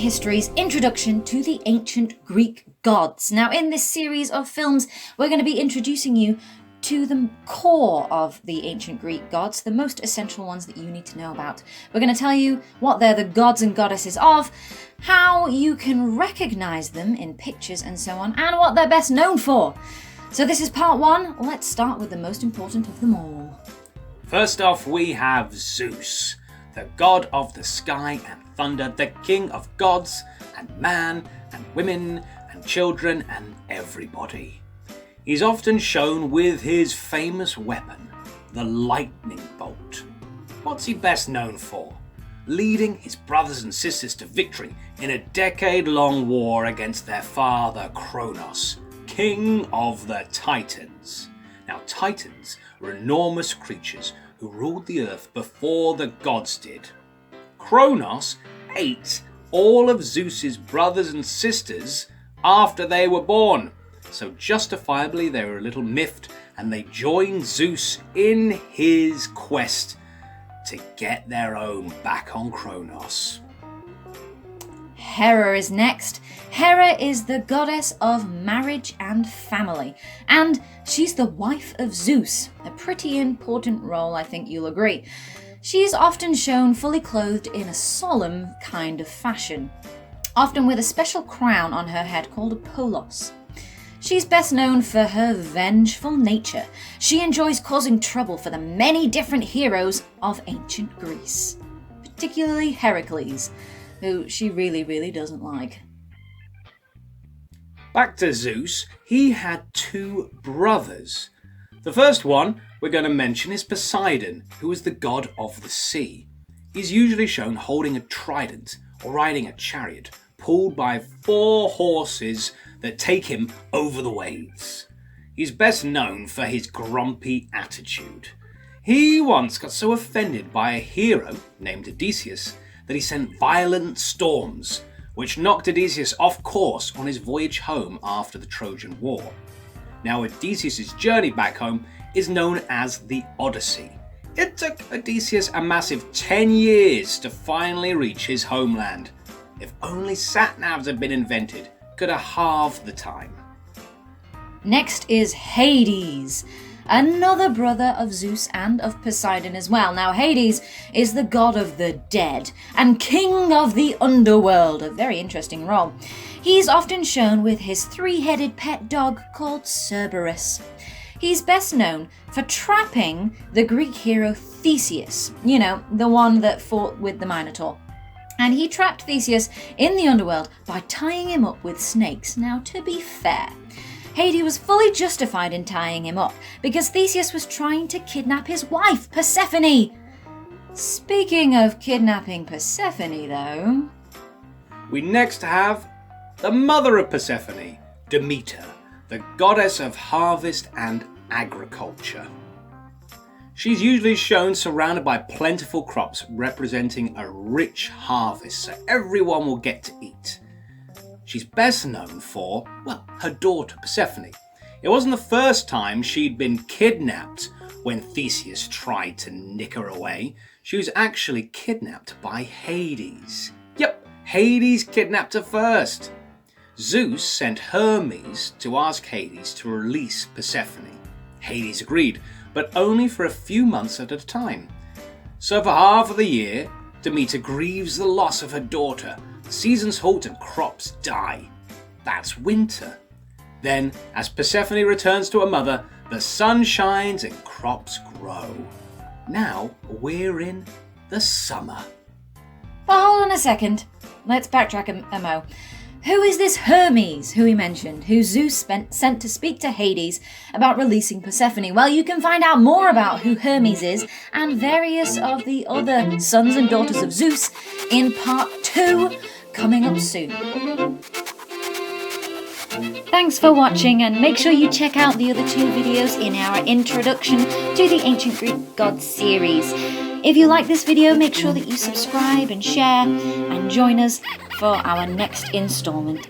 History's introduction to the ancient Greek gods. Now, in this series of films, we're going to be introducing you to the core of the ancient Greek gods, the most essential ones that you need to know about. We're going to tell you what they're the gods and goddesses of, how you can recognize them in pictures and so on, and what they're best known for. So this is part one. Let's start with the most important of them all. First off, we have Zeus, the god of the sky and thunder, the king of gods and man and women and children and everybody. He's often shown with his famous weapon, the lightning bolt. What's he best known for? Leading his brothers and sisters to victory in a decade-long war against their father Kronos, king of the Titans. Now, Titans were enormous creatures who ruled the earth before the gods did. Kronos ate all of Zeus's brothers and sisters after they were born. So justifiably they were a little miffed and they joined Zeus in his quest to get their own back on Kronos. Hera is next. Hera is the goddess of marriage and family, and she's the wife of Zeus, a pretty important role, I think you'll agree. She's often shown fully clothed in a solemn kind of fashion, often with a special crown on her head called a polos. She's best known for her vengeful nature. She enjoys causing trouble for the many different heroes of ancient Greece, particularly Heracles, who she really doesn't like. Back to Zeus, he had two brothers. The first one we're going to mention is Poseidon, who is the god of the sea. He's usually shown holding a trident or riding a chariot pulled by 4 horses that take him over the waves. He's best known for his grumpy attitude. He once got so offended by a hero named Odysseus that he sent violent storms, which knocked Odysseus off course on his voyage home after the Trojan War. Now, Odysseus' journey back home is known as the Odyssey. It took Odysseus a massive 10 years to finally reach his homeland. If only sat-navs had been invented, could have halved the time. Next is Hades, another brother of Zeus and of Poseidon as well. Now, Hades is the god of the dead and king of the underworld, a very interesting role. He's often shown with his 3-headed pet dog called Cerberus. He's best known for trapping the Greek hero Theseus, you know, the one that fought with the Minotaur. And he trapped Theseus in the underworld by tying him up with snakes. Now, to be fair, Hades was fully justified in tying him up because Theseus was trying to kidnap his wife, Persephone. Speaking of kidnapping Persephone, though, we next have the mother of Persephone, Demeter, the goddess of harvest and agriculture. She's usually shown surrounded by plentiful crops representing a rich harvest so everyone will get to eat. She's best known for, well, her daughter Persephone. It wasn't the first time she'd been kidnapped when Theseus tried to nick her away. She was actually kidnapped by Hades. Yep, Hades kidnapped her first. Zeus sent Hermes to ask Hades to release Persephone. Hades agreed, but only for a few months at a time. So for half of the year, Demeter grieves the loss of her daughter. The seasons halt and crops die. That's winter. Then, as Persephone returns to her mother, the sun shines and crops grow. Now we're in the summer. but hold on a second. Let's backtrack a mo. Who is this Hermes who he mentioned, who Zeus sent to speak to Hades about releasing Persephone? Well, you can find out more about who Hermes is and various of the other sons and daughters of Zeus in part 2, coming up soon. Thanks for watching, and make sure you check out the other 2 videos in our introduction to the Ancient Greek Gods series. If you like this video, make sure that you subscribe and share and join us for our next installment.